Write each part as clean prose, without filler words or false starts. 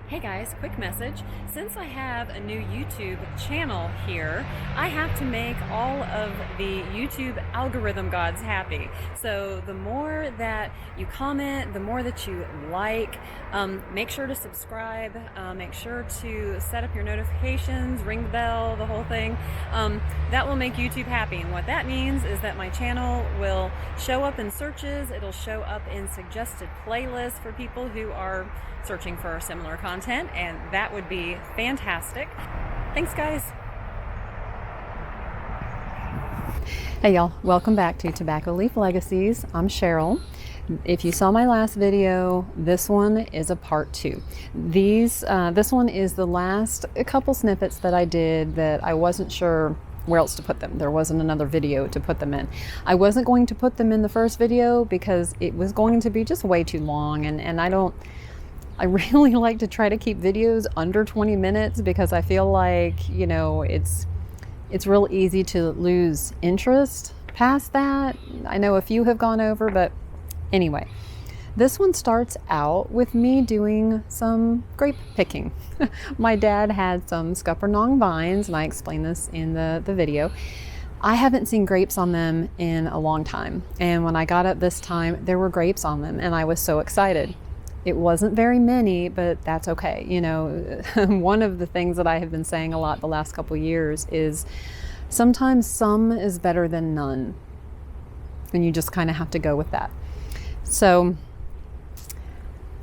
Hey guys, quick message. Since I have a new YouTube channel here, I have to make all of the YouTube algorithm gods happy. So the more that you comment, the more that you like, make sure to subscribe, make sure to set up your notifications, ring the bell, the whole thing. That will make YouTube happy. And what that means is that my channel will show up in searches, it'll show up in suggested playlists for people who are searching for similar content, and that would be fantastic. Thanks, guys. Hey y'all, welcome back to Tobacco Leaf Legacies. I'm Cheryl. If you saw my last video, this one is a part 2. This one is the last couple snippets that I did that I wasn't sure where else to put them. There wasn't another video to put them in. I wasn't going to put them in the first video because it was going to be just way too long, and I really like to try to keep videos under 20 minutes because I feel like, you know, it's real easy to lose interest past that. I know a few have gone over, but anyway, this one starts out with me doing some grape picking. My dad had some Scuppernong vines, and I explained this in the video. I haven't seen grapes on them in a long time, and when I got up this time, there were grapes on them, and I was so excited. It wasn't very many, but that's okay. You know, one of the things that I have been saying a lot the last couple years is sometimes some is better than none. And you just kind of have to go with that. So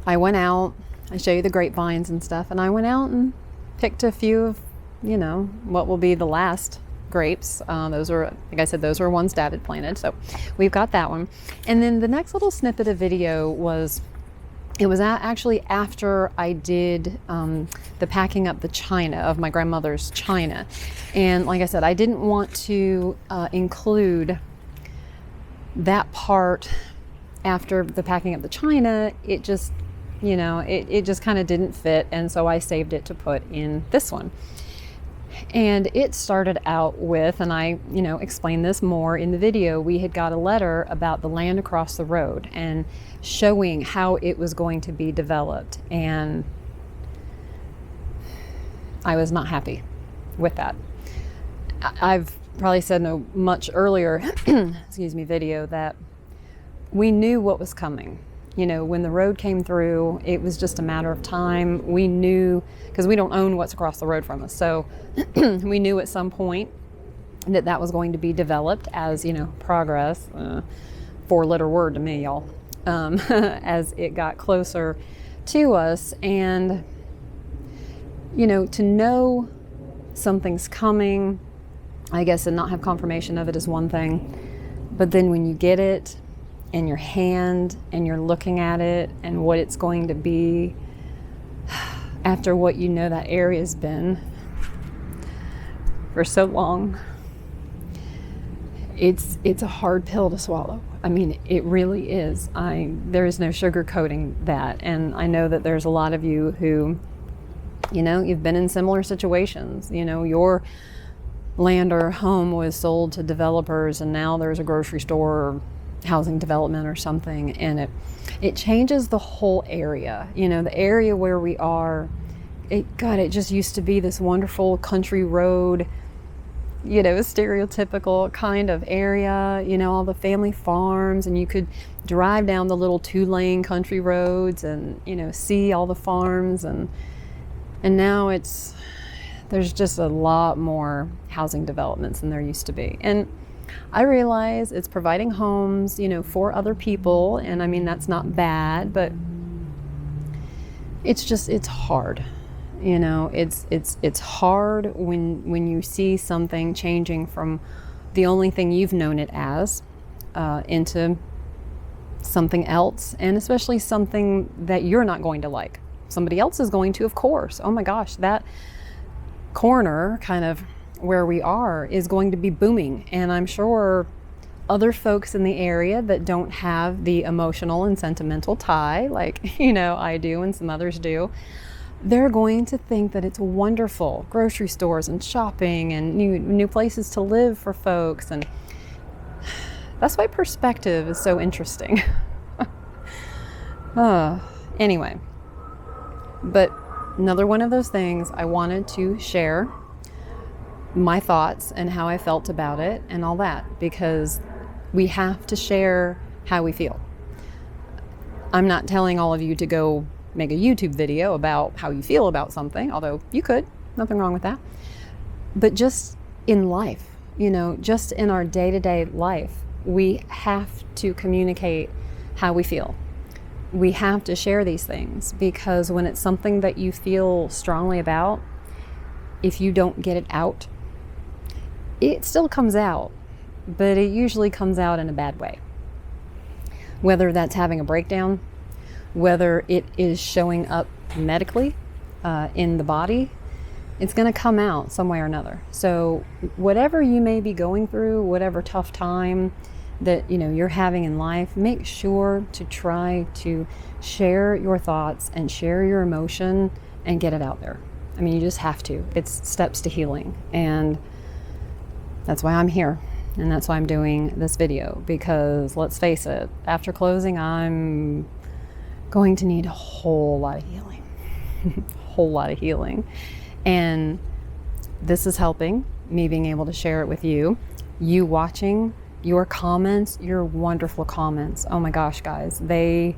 I went out, I show you the grapevines and stuff, and I went out and picked a few of, you know, what will be the last grapes. Those were, like I said, those were ones Dad had planted. So we've got that one. And then the next little snippet of video was, it was actually after I did the packing up the china of my grandmother's china. And like I said, I didn't want to include that part after the packing up the china. It just, you know, it just kind of didn't fit. And so I saved it to put in this one. And it started out with, and I, you know, explained this more in the video, we had got a letter about the land across the road and showing how it was going to be developed. And I was not happy with that. I've probably said in a much earlier, excuse me, video that we knew what was coming. You know, when the road came through, it was just a matter of time. We knew, because we don't own what's across the road from us. So we knew at some point that that was going to be developed as, you know, progress, 4-letter word to me, y'all, as it got closer to us. And, you know, to know something's coming, I guess, and not have confirmation of it is one thing. But then when you get it in your hand and you're looking at it and what it's going to be after what you know that area's been for so long, it's a hard pill to swallow. I mean, it really is. There is no sugarcoating that. And I know that there's a lot of you who, you know, you've been in similar situations. You know, your land or home was sold to developers and now there's a grocery store or housing development or something, and it changes the whole area. You know, the area where we are, it just used to be this wonderful country road, you know, stereotypical kind of area, you know, all the family farms, and you could drive down the little 2-lane country roads and, you know, see all the farms, and now there's just a lot more housing developments than there used to be. And I realize it's providing homes, you know, for other people, and I mean, that's not bad, but it's hard. You know, it's hard when you see something changing from the only thing you've known it as into something else, and especially something that you're not going to like. Somebody else is going to, of course. Oh my gosh, that corner kind of where we are is going to be booming, and I'm sure other folks in the area that don't have the emotional and sentimental tie like, you know, I do and some others do, they're going to think that it's wonderful. Grocery stores and shopping and new places to live for folks, and that's why perspective is so interesting. Anyway, but another one of those things I wanted to share my thoughts and how I felt about it and all that, because we have to share how we feel. I'm not telling all of you to go make a YouTube video about how you feel about something, although you could, nothing wrong with that. But just in life, you know, just in our day-to-day life, we have to communicate how we feel. We have to share these things, because when it's something that you feel strongly about, if you don't get it out, it still comes out, but it usually comes out in a bad way. Whether that's having a breakdown, whether it is showing up medically in the body, it's going to come out some way or another. So whatever you may be going through, whatever tough time that you're having in life, make sure to try to share your thoughts and share your emotion and get it out there. I mean, you just have to. It's steps to healing, and that's why I'm here, and that's why I'm doing this video, because let's face it, after closing, I'm going to need a whole lot of healing. A whole lot of healing. And this is helping me being able to share it with you. You watching, your comments, your wonderful comments. Oh my gosh, guys, they've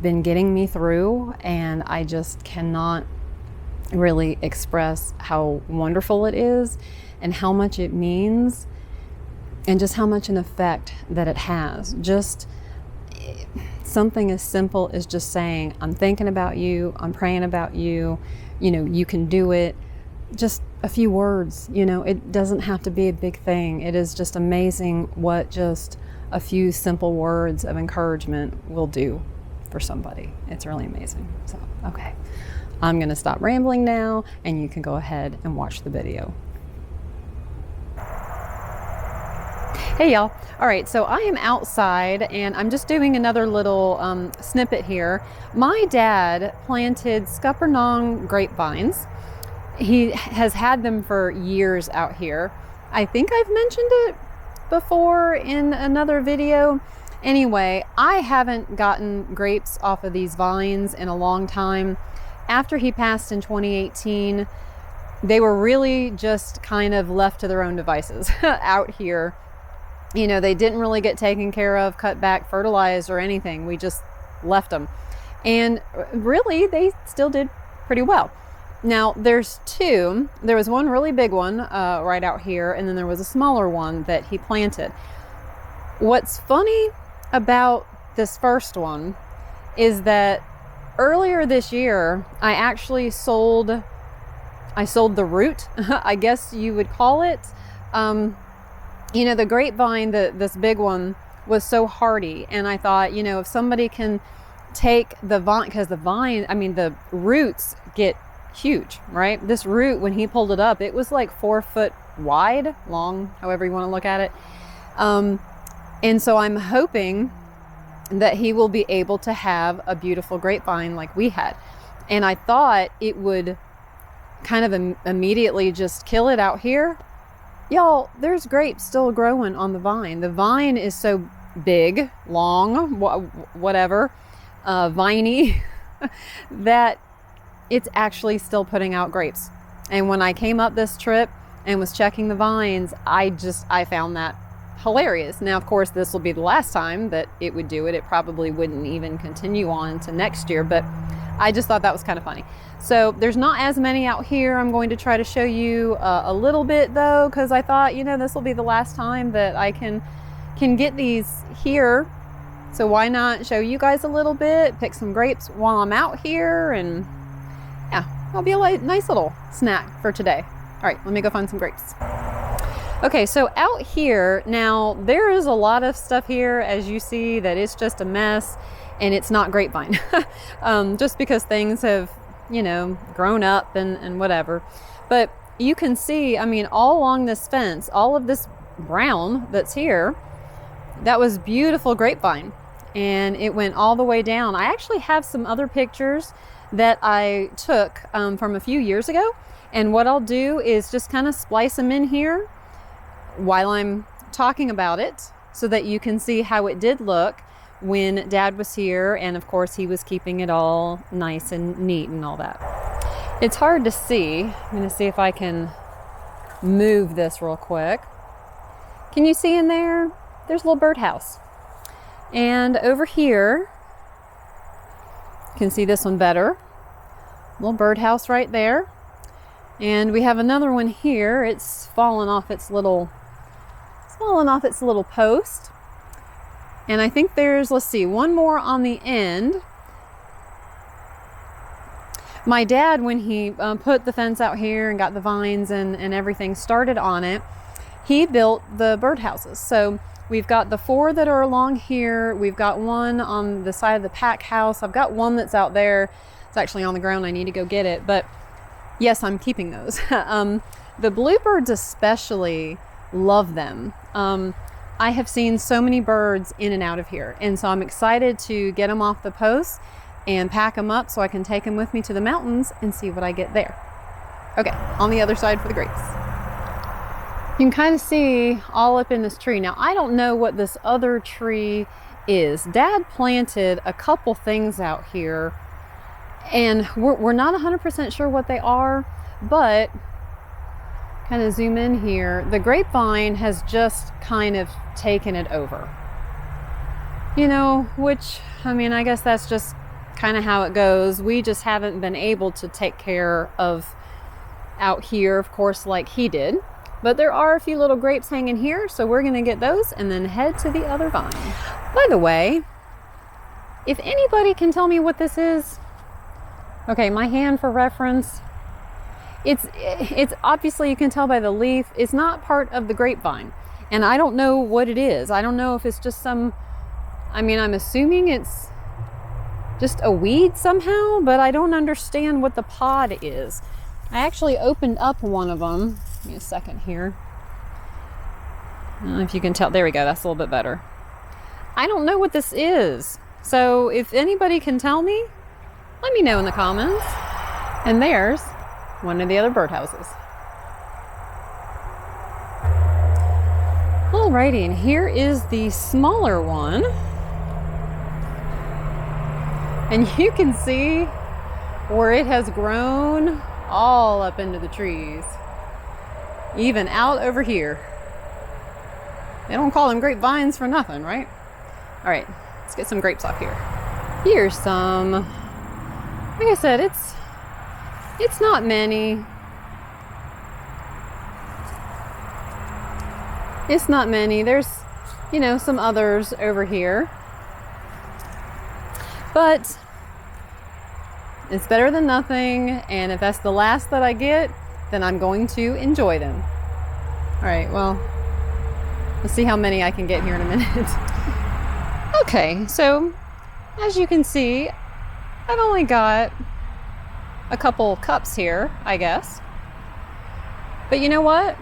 been getting me through, and I just cannot really express how wonderful it is and how much it means and just how much an effect that it has. Just something as simple as just saying, I'm thinking about you, I'm praying about you, you can do it. Just a few words, it doesn't have to be a big thing. It is just amazing what just a few simple words of encouragement will do for somebody. It's really amazing. So, okay, I'm gonna stop rambling now, and you can go ahead and watch the video. Hey y'all. All right, so I am outside, and I'm just doing another little snippet here. My dad planted Scuppernong grapevines. He has had them for years out here. I think I've mentioned it before in another video. Anyway, I haven't gotten grapes off of these vines in a long time. After he passed in 2018, they were really just kind of left to their own devices out here. They didn't really get taken care of, cut back, fertilized, or anything. We just left them. And really, they still did pretty well. Now, there's two. There was one really big one right out here, and then there was a smaller one that he planted. What's funny about this first one is that earlier this year, I actually sold the root, I guess you would call it. The grapevine, this big one, was so hardy, and I thought, if somebody can take the vine, because the roots get huge, right? This root, when he pulled it up, it was like 4 foot wide, long, however you want to look at it. And so I'm hoping that he will be able to have a beautiful grapevine like we had. And I thought it would kind of immediately just kill it out here. Y'all, there's grapes still growing on the vine. The vine is so big, long, whatever, viney, that it's actually still putting out grapes. And when I came up this trip and was checking the vines, I found that hilarious. Now, of course, this will be the last time that it would do it. It probably wouldn't even continue on to next year, but I just thought that was kind of funny. So there's not as many out here. I'm going to try to show you a little bit though, because I thought, this will be the last time that I can get these here. So why not show you guys a little bit, pick some grapes while I'm out here, and yeah, that'll be a nice little snack for today. All right, let me go find some grapes. Okay, so out here, now there is a lot of stuff here, as you see, that it's just a mess, and it's not grapevine. Just because things have, grown up and whatever. But you can see, all along this fence, all of this brown that's here, that was beautiful grapevine. And it went all the way down. I actually have some other pictures that I took from a few years ago. And what I'll do is just kind of splice them in here while I'm talking about it, so that you can see how it did look when Dad was here, and of course he was keeping it all nice and neat and all that. It's hard to see. I'm going to see if I can move this real quick. Can you see in there? There's a little birdhouse. And over here, you can see this one better. Little birdhouse right there. And we have another one here. It's fallen off its little post. And I think there's, let's see, one more on the end. My dad, when he put the fence out here and got the vines and everything started on it, he built the birdhouses. So we've got the 4 that are along here. We've got one on the side of the pack house. I've got one that's out there. It's actually on the ground. I need to go get it. But yes, I'm keeping those. The bluebirds especially love them. I have seen so many birds in and out of here. And so I'm excited to get them off the posts and pack them up so I can take them with me to the mountains and see what I get there. Okay, on the other side for the grapes. You can kind of see all up in this tree. Now, I don't know what this other tree is. Dad planted a couple things out here, and we're not 100% sure what they are, but kind of zoom in here. The grapevine has just kind of taken it over. You know, which, I mean, I guess that's just kind of how it goes. We just haven't been able to take care of out here, of course, like he did. But there are a few little grapes hanging here, so we're gonna get those and then head to the other vine. By the way, if anybody can tell me what this is, okay, my hand for reference, it's obviously, you can tell by the leaf, it's not part of the grapevine. And I don't know what it is. I don't know if it's just some, I mean, I'm assuming it's just a weed somehow, but I don't understand what the pod is. I actually opened up one of them. Give me a second here. I don't know if you can tell. There we go. That's a little bit better. I don't know what this is. So if anybody can tell me, let me know in the comments. And there's one of the other birdhouses. Alrighty, and here is the smaller one. And you can see where it has grown all up into the trees. Even out over here. They don't call them grapevines for nothing, right? All right, let's get some grapes off here. Here's some. Like I said, it's not many. It's not many. There's, you know, some others over here. But it's better than nothing, and if that's the last that I get, then I'm going to enjoy them. All right, well, let's see how many I can get here in a minute. Okay, so as you can see, I've only got a couple cups here, I guess. But you know what?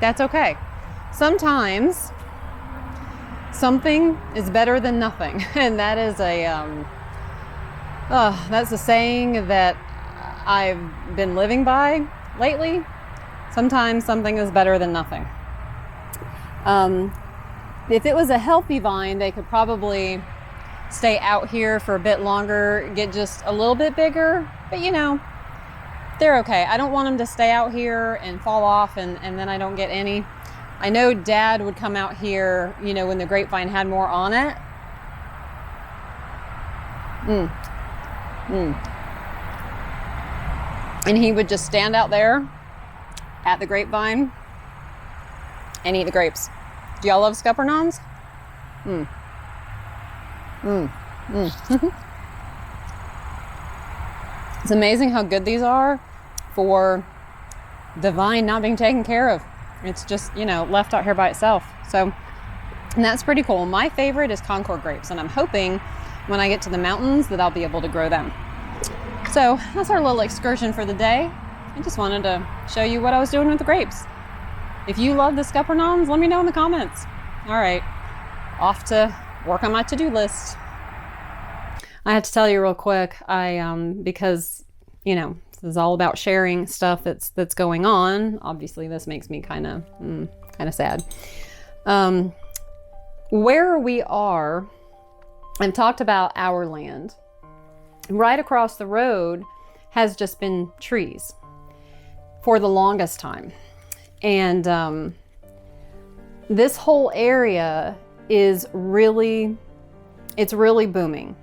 That's okay. Sometimes something is better than nothing, and that is that's a saying that I've been living by lately. Sometimes something is better than nothing. If it was a healthy vine, they could probably stay out here for a bit longer, get just a little bit bigger, but you know, they're okay. I don't want them to stay out here and fall off and then I don't get any. I know Dad would come out here, you know, when the grapevine had more on it. And he would just stand out there at the grapevine and eat the grapes. Do y'all love Scuppernongs? It's amazing how good these are for the vine not being taken care of. It's just, you know, left out here by itself. So, and that's pretty cool. My favorite is Concord grapes, and I'm hoping when I get to the mountains that I'll be able to grow them. So that's our little excursion for the day. I just wanted to show you what I was doing with the grapes. If you love the Scuppernongs, let me know in the comments. All right, off to work on my to-do list. I have to tell you real quick, because, you know, this is all about sharing stuff that's going on. Obviously, this makes me kind of sad. Where we are, I've talked about our land. Right across the road has just been trees for the longest time. And this whole area is really, it's really booming.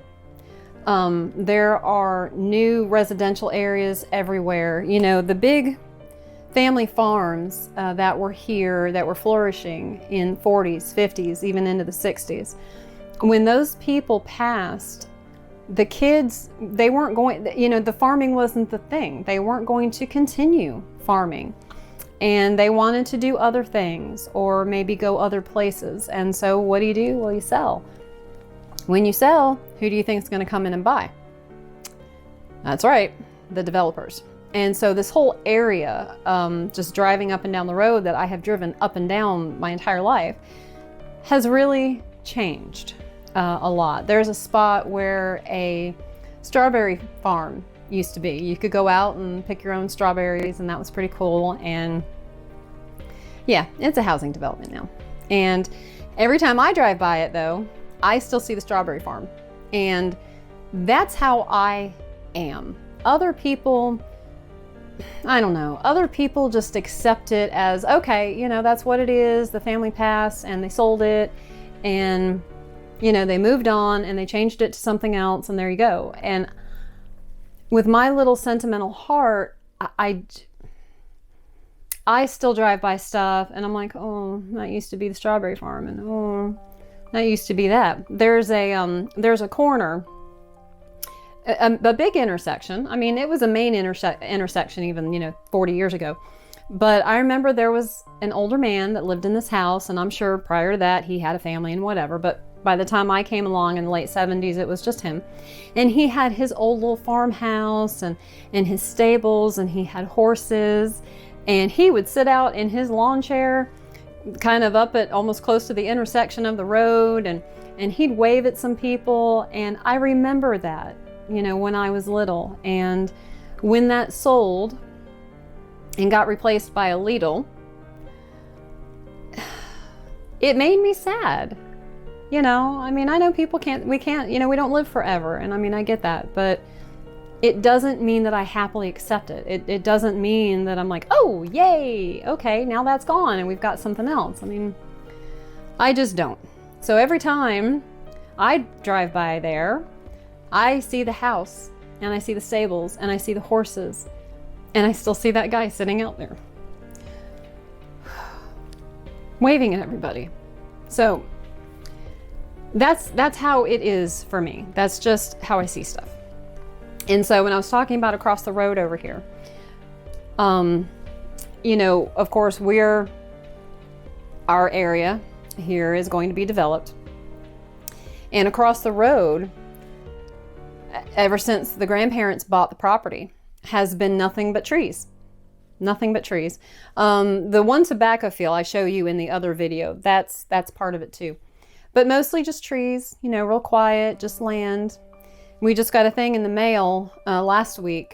There are new residential areas everywhere. You know, the big family farms that were here, that were flourishing in 40s, 50s, even into the 60s. When those people passed, the kids, they weren't going, you know, the farming wasn't the thing. They weren't going to continue farming. And they wanted to do other things or maybe go other places. And so what do? Well, you sell. When you sell, who do you think is going to come in and buy? That's right, the developers. And so this whole area, just driving up and down the road that I have driven up and down my entire life, has really changed a lot. There's a spot where a strawberry farm used to be. You could go out and pick your own strawberries, and that was pretty cool. And yeah, it's a housing development now. And every time I drive by it, though, I still see the strawberry farm. And that's how I am. Other people, I don't know, other people just accept it as, okay, you know, that's what it is. The family passed and they sold it, and, you know, they moved on and they changed it to something else, and there you go. And with my little sentimental heart, I still drive by stuff and I'm like, oh, that used to be the strawberry farm, and oh, that used to be that. There's a corner, a big intersection. I mean, it was a main intersection even, you know, 40 years ago. But I remember there was an older man that lived in this house, and I'm sure prior to that he had a family and whatever. But by the time I came along in the late 70s, it was just him. And he had his old little farmhouse and his stables, and he had horses. And he would sit out in his lawn chair, kind of up at almost close to the intersection of the road, and he'd wave at some people. And I remember that, you know, when I was little. And when that sold and got replaced by a Lidl, it made me sad. You know, I mean, I know people we can't, you know, we don't live forever. And I mean, I get that, but it doesn't mean that I happily accept it. It doesn't mean that I'm like, oh, yay, okay, now that's gone and we've got something else. I mean, I just don't. So every time I drive by there, I see the house and I see the stables and I see the horses, and I still see that guy sitting out there waving at everybody. So that's how it is for me. That's just how I see stuff. And so when I was talking about across the road over here, you know, of course, our area here is going to be developed. And across the road, ever since the grandparents bought the property, has been nothing but trees. Nothing but trees. The one tobacco field I show you in the other video, that's part of it too. But mostly just trees, you know, real quiet, just land. We just got a thing in the mail last week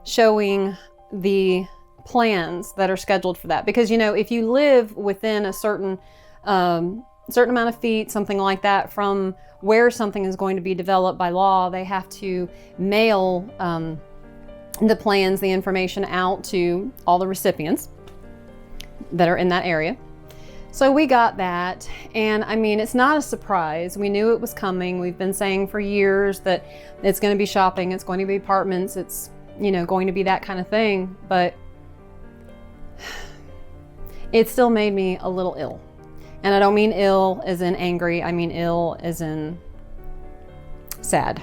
showing the plans that are scheduled for that. Because, you know, if you live within a certain amount of feet, something like that, from where something is going to be developed by law, they have to mail the plans, the information out to all the recipients that are in that area. So we got that, and I mean, it's not a surprise. We knew it was coming. We've been saying for years that it's going to be shopping, it's going to be apartments, it's, you know, going to be that kind of thing, but it still made me a little ill. And I don't mean ill as in angry, I mean ill as in sad,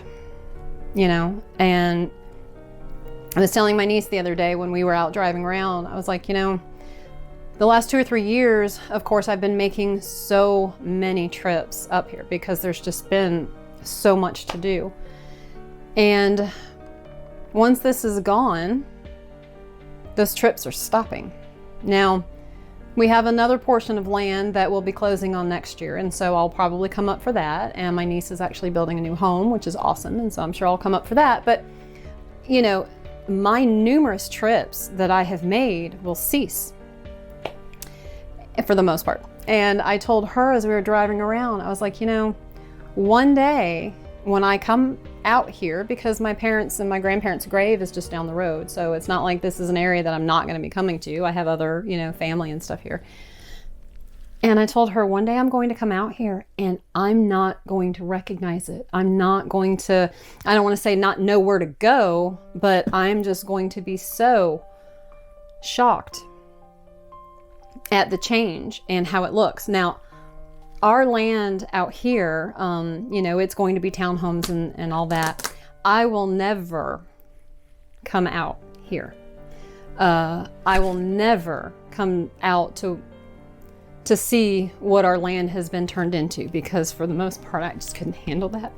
you know. And I was telling my niece the other day when we were out driving around, I was like, you know, the last 2 or 3 years, of course, I've been making so many trips up here because there's just been so much to do. And once this is gone, those trips are stopping. Now, we have another portion of land that we'll be closing on next year, and so I'll probably come up for that. And my niece is actually building a new home, which is awesome, and so I'm sure I'll come up for that. But, you know, my numerous trips that I have made will cease, for the most part. And I told her as we were driving around, I was like, you know, one day when I come out here because my parents and my grandparents' grave is just down the road. So it's not like this is an area that I'm not going to be coming to. I have other, you know, family and stuff here. And I told her one day I'm going to come out here and I'm not going to recognize it. I'm not going to, I don't want to say not know where to go, but I'm just going to be so shocked at the change and how it looks. Now, our land out here, you know, it's going to be townhomes and all that. I will never come out here. I will never come out to see what our land has been turned into, because for the most part, I just couldn't handle that.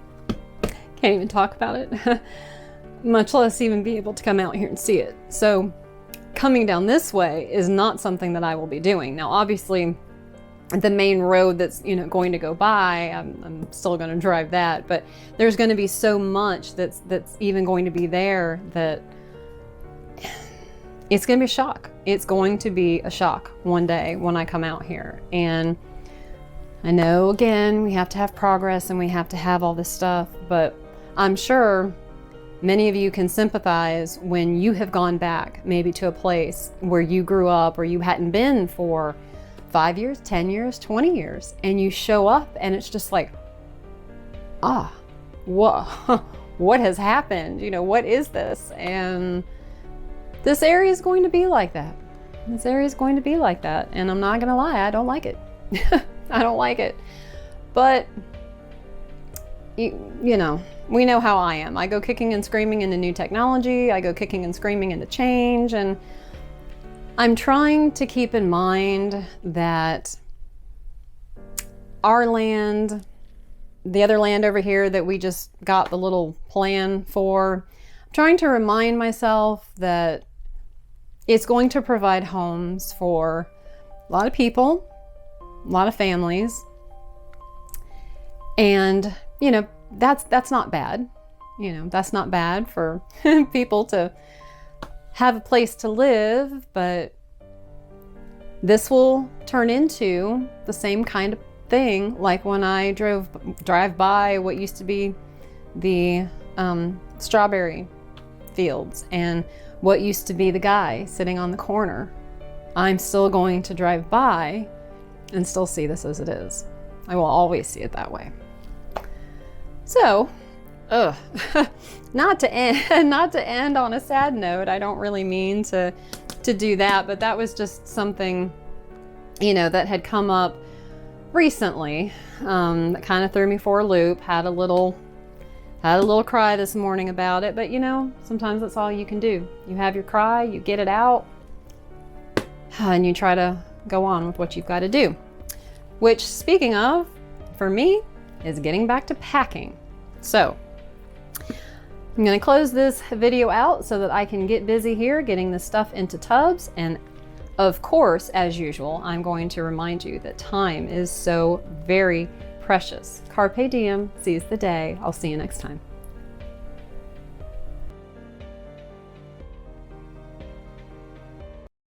Can't even talk about it, much less even be able to come out here and see it. So coming down this way is not something that I will be doing. Now, obviously, the main road that's, you know, going to go by, I'm still going to drive that, but there's going to be so much that's even going to be there that it's going to be a shock. It's going to be a shock one day when I come out here. And I know, again, we have to have progress and we have to have all this stuff, but I'm sure many of you can sympathize when you have gone back maybe to a place where you grew up or you hadn't been for 5 years, 10 years, 20 years, and you show up and it's just like, what has happened? You know, what is this? And this area is going to be like that. This area is going to be like that. And I'm not going to lie, I don't like it. I don't like it. But, you know, we know how I am. I go kicking and screaming into new technology. I go kicking and screaming into change. And I'm trying to keep in mind that our land, the other land over here that we just got the little plan for, I'm trying to remind myself that it's going to provide homes for a lot of people, a lot of families. And, you know, that's not bad. You know, that's not bad for people to have a place to live, but this will turn into the same kind of thing like when I drive by what used to be the strawberry fields and what used to be the guy sitting on the corner. I'm still going to drive by and still see this as it is. I will always see it that way. So, not to end on a sad note. I don't really mean to do that, but that was just something, you know, that had come up recently, that kind of threw me for a loop. Had a little cry this morning about it, but you know, sometimes that's all you can do. You have your cry, you get it out, and you try to go on with what you've got to do. Which, speaking of, for me, is getting back to packing. So I'm going to close this video out so that I can get busy here getting this stuff into tubs. And of course, as usual, I'm going to remind you that time is so very precious. Carpe diem, seize the day. I'll see you next time.